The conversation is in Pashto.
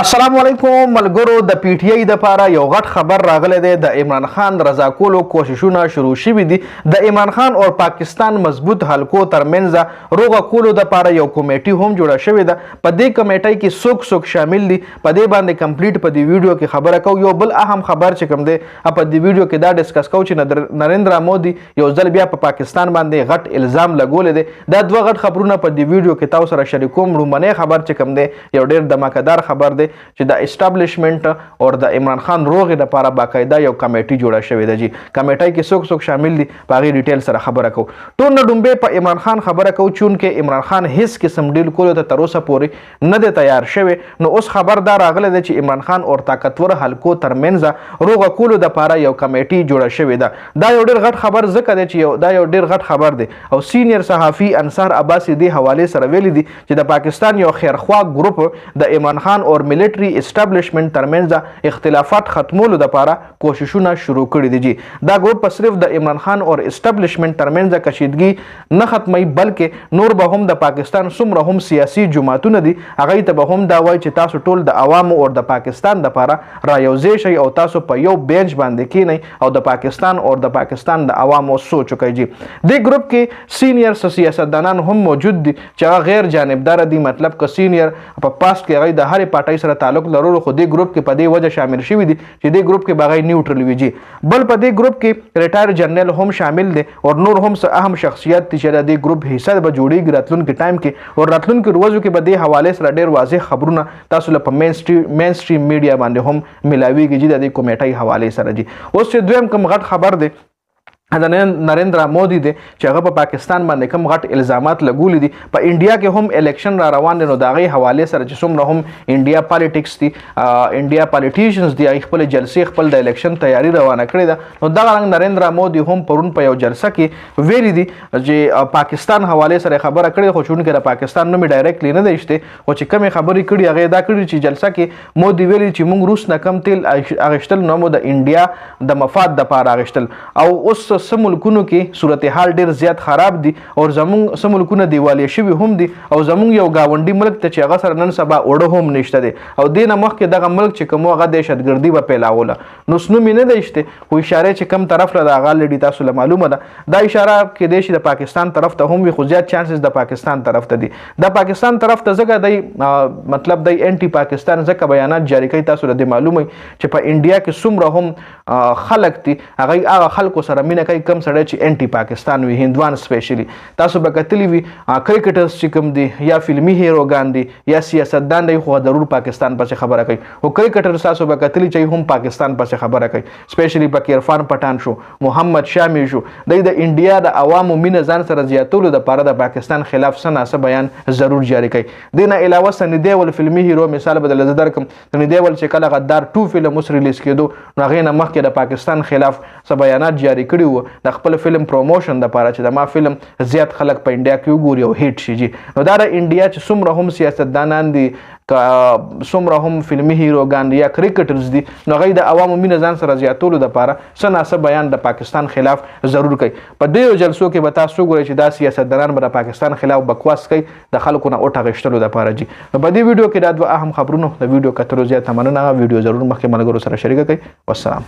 السلام علیکم ملګرو د پی ټی آی د لپاره یو غټ خبر راغلی دی د عمران خان رضا کولو کوششونه شروع شوي دي د عمران خان او پاکستان مضبوط حلقو ترمنځ روغه کولو د لپاره یو کمیټي هم جوړه شوې ده په دې کمیټۍ کې څوک شامل دي په دې باندې کمپلیټ په دې ویډیو کې خبره کوو یو بل اهم خبر چې کوم دی په دې ویډیو کې دا ډسکس کوو چې نریندرا مودي یو ځل بیا په پاکستان باندې غټ الزام لګولی دی دا دوه غټ خبرونه په دې ویډیو کې تاسو سره شریکوم لومړنی خبر چې کوم دی یو ډېر دماکدار خبر دی چې د اسټابلیشمنت او د عمران خان روغې لپاره باقاعده یو کمیټي جوړه شوې ده جی کمیټۍ کې څوک شامل دي په هغې ډیټیل سره خبره کوو ټول نه ډومبې په عمران خان خبره کوو چونکې عمران خان هیڅ قسم ډیل کولو ته تر اوسه پورې نه دی تیار شوی نو اوس خبر دا راغلی دی چې عمران خان او طاقتور حلقو ترمنځ روغه کولو دپاره یو کمیټي جوړه شوې ده دا یو ډېر غټ خبر ځکه دی چې دا یو ډېر غټ خبر دی او سینیر صحافي انصار عباسي دې حوالې سره ویلي دي چې د پاکستان یو خیرخوا ګروپ د عمران خان او ملټري اسټابلیشمنت ترمنځ اختلافات ختمولو لپاره کوششونه شروع کړي دي جی دا ګروپ په صرف د عمران خان او اسټابلیشمنت ترمنځ کشیدګي نه ختمي بلکې نور به هم د پاکستان څومره هم سیاسي جماعتونه دي هغه ته به هم دا وایي چې تاسو ټول د عوامو او د پاکستان لپاره رايوځای شئ او تاسو په یو بینچ باندې کینئ او د پاکستان او د پاکستان د عوامو سوچ وکړئ جی دې ګروپ کې سینیر سیاستدانان هم موجود دي چې هغه غیر جانبدار دي مطلب که سینیر په پاست کې هغه د هرې پارټۍ سره تعلق لرلو خو دې ګروپ کې په دې وجه شامل شوي دي چې دې ګروپ کې به هغه نیوټرل وي جي بل په دې ګروپ کې ریټایر جنرال هم شامل دي او نور هم څه اهم شخصیت دي چې د دې ګروپ حصه به جوړیږي راتلونکي ټایم کې او راتلونکي ورځو کې به دې حوالې سره ډېر واضح خبرونه تاسو له په مین سټریم میډیا باندې هم ملاویږي جي د دې کمیټۍ حوالې سره جي اوس چې دویم کوم غټ خبر دی د نریندرا مودي دی چې هغه په پاکستان باندې کوم غټ الزامات لګولي دي په انډیا کې هم الیکشن را روان دي نو د هغې حوالې سره چې څومره هم انډیا پالیټکس دي انډیا پالیټیشنز دي هغې خپلې جلسې خپل د الیکشن تیاری روانه کړې ده نو دغه رنګ نریندرا مودي هم پرون په یو جلسه کې ویلي دي چې پاکستان حوالې سره خبره کړې خو چونکې د پاکستان نوم یې ډایرکټلی نه دی شته خو چې کومې خبرې کړي هغې دا کړي چې جلسه کې مودي ویلي چې موږ روس نه کم تیل اخیستل نو مو د انډیا د مفاد دپاره اخیستل او اوس څه ملکونو کې صورتحال ډېر زیات خراب دي او زمونږ څه ملکونه دیوالیه شوي هم دي او زمونږ یو ګاونډي ملک ته چې هغه سره نن سبا اوړه هم نشته دی او دې نه مخکې دغه ملک چې کوم هغه دهشتګردي به پیلاوله نو نوم یې نه دی شته خو اشاره چې کم طرف له د هغه لډي تاسو له معلومه ده دا اشاره کیدای شي د پاکستان طرف ته هم وي خو زیات چانسز د پاکستان طرف ته دي د پاکستان طرف ته ځکه دی مطلب دی انټي پاکستان ځکه بیانات جاری کوي تاسو له دې معلومه چې په انډیا کې څومره هم خلک دي هغه خلکو سره مینه کوي کم سړی چې انټي پاکستان وي هندوان سپیشلی تاسو به کتلی وي کرکټرز چې کوم دي یا فلمي هیروګان دي یا سیاستدان دی خو ضرور پاکستان پسې خبره کوي او کرکټرز تاسو به کتلی چې هم پاکستان پسې خبره کوي سپیشلی پکې عرفان پټان شو محمد شامی شو د انډیا د عوامو مینه ځان سره زیاتولو دپاره د پاکستان خلاف څه ناڅه بیان ضرور جاری کوي دې نه علاوه سني دیول فلمي هیرو مثال بدل زه درکم سني دیول چې کله غدار 2 فلم اوس ریلیز کېدو نو هغې نه مخکې د پاکستان خلاف څه بیانات جاری کړي وو د خپل فلم پروموشن دپاره چې د ما فلم زیات خلک په انډیا کې وګوري او هیټ شي جي نو دا د انډیا چې څومره هم سیاستدانان دي څومره هم فلمي هیروګان دي یا کرکټرز دي نو هغوی د عوامو مینه ځان سره زیاتولو دپاره څه ناڅه بیان د پاکستان خلاف ضرور کوي په دې جلسو کې به تاسو وګورئ چې دا سیاستدانان به د پاکستان خلاف بکواس کوي د خلکو نه اوټ اخیستلو دپاره جي نو په دې ویډیو کې دا دوه اهم خبرونه د ویډیو کتلو زیاته مننه ویډیو ضرور مخکې ملګرو سره شریکه کړئ والسلام